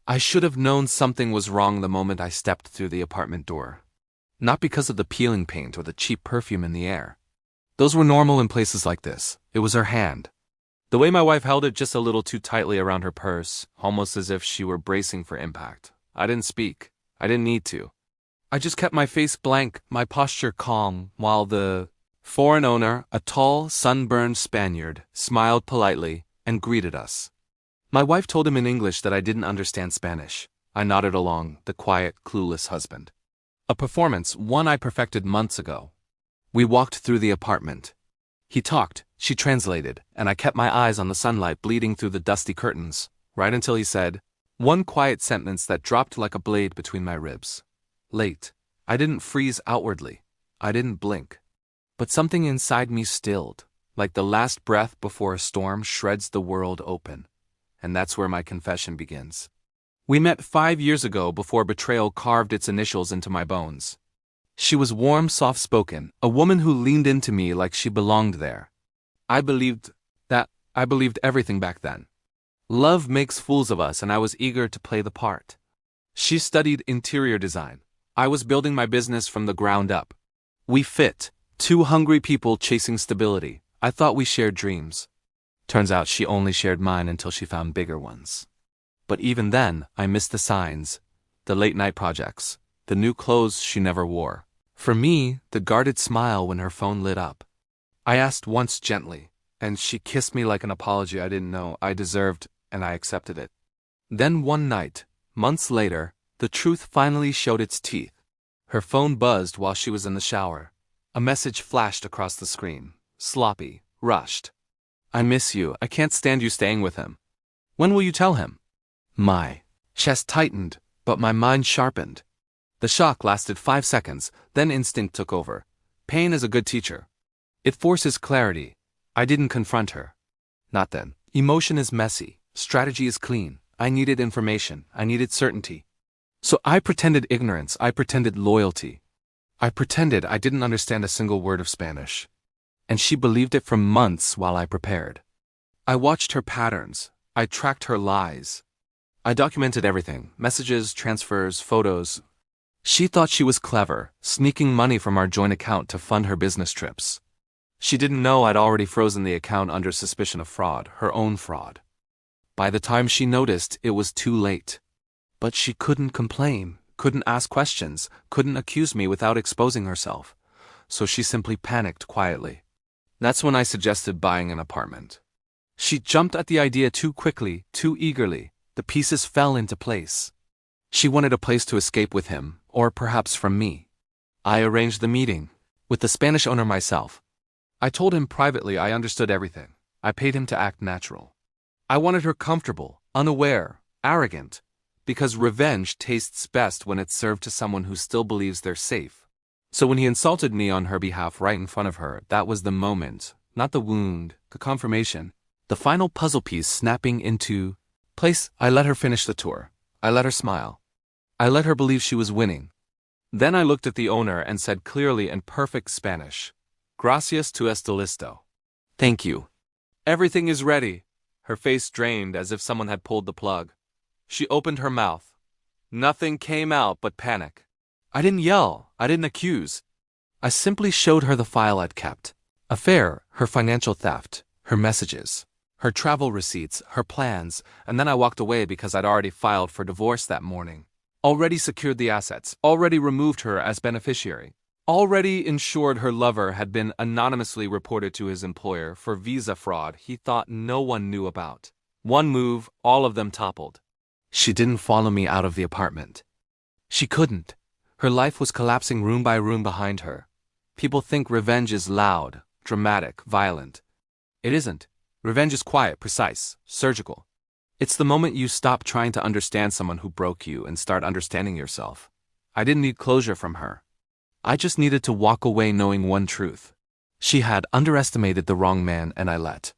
I should have known something was wrong the moment I stepped through the apartment door. Not because of the peeling paint or the cheap perfume in the air. Those were normal in places like this. It was her hand. The way my wife held it just a little too tightly around her purse, almost as if she were bracing for impact. I didn't speak. I didn't need to. I just kept my face blank, my posture calm, while the foreign owner, a tall, sunburned Spaniard, smiled politely and greeted us. My wife told him in English that I didn't understand Spanish. I nodded along, the quiet, clueless husband. A performance, one I perfected months ago. We walked through the apartment. He talked, she translated, and I kept my eyes on the sunlight bleeding through the dusty curtains, right until he said one quiet sentence that dropped like a blade between my ribs. Late. I didn't freeze outwardly. I didn't blink. But something inside me stilled, like the last breath before a storm shreds the world open. And that's where my confession begins. We met 5 years ago before betrayal carved its initials into my bones. She was warm, soft-spoken, a woman who leaned into me like she belonged there. I believed everything back then. Love makes fools of us, and I was eager to play the part. She studied interior design. I was building my business from the ground up. We fit, two hungry people chasing stability. I thought we shared dreams. Turns out she only shared mine until she found bigger ones. But even then, I missed the signs, the late-night projects, the new clothes she never wore. For me, the guarded smile when her phone lit up. I asked once gently, and she kissed me like an apology I didn't know I deserved, and I accepted it. Then one night, months later, the truth finally showed its teeth. Her phone buzzed while she was in the shower. A message flashed across the screen, sloppy, rushed. I miss you. I can't stand you staying with him. When will you tell him? My chest tightened, but my mind sharpened. The shock lasted 5 seconds, then instinct took over. Pain is a good teacher. It forces clarity. I didn't confront her. Not then. Emotion is messy. Strategy is clean. I needed information. I needed certainty. So I pretended ignorance. I pretended loyalty. I pretended I didn't understand a single word of Spanish. And she believed it for months while I prepared. I watched her patterns. I tracked her lies. I documented everything, messages, transfers, photos. She thought she was clever, sneaking money from our joint account to fund her business trips. She didn't know I'd already frozen the account under suspicion of fraud, her own fraud. By the time she noticed, it was too late. But she couldn't complain, couldn't ask questions, couldn't accuse me without exposing herself. So she simply panicked quietly. That's when I suggested buying an apartment. She jumped at the idea too quickly, too eagerly. The pieces fell into place. She wanted a place to escape with him, or perhaps from me. I arranged the meeting, with the Spanish owner myself. I told him privately I understood everything. I paid him to act natural. I wanted her comfortable, unaware, arrogant, because revenge tastes best when it's served to someone who still believes they're safe. So when he insulted me on her behalf right in front of her, that was the moment, not the wound, the confirmation, the final puzzle piece snapping into place. I let her finish the tour. I let her smile. I let her believe she was winning. Then I looked at the owner and said clearly in perfect Spanish, "Gracias tu esto listo." Thank you. Everything is ready. Her face drained as if someone had pulled the plug. She opened her mouth. Nothing came out but panic. I didn't yell. I didn't accuse. I simply showed her the file I'd kept. Affair, her financial theft, her messages, her travel receipts, her plans, and then I walked away because I'd already filed for divorce that morning. Already secured the assets, already removed her as beneficiary, already ensured her lover had been anonymously reported to his employer for visa fraud he thought no one knew about. One move, all of them toppled. She didn't follow me out of the apartment. She couldn't. Her life was collapsing room by room behind her. People think revenge is loud, dramatic, violent. It isn't. Revenge is quiet, precise, surgical. It's the moment you stop trying to understand someone who broke you and start understanding yourself. I didn't need closure from her. I just needed to walk away knowing one truth. She had underestimated the wrong man, and I let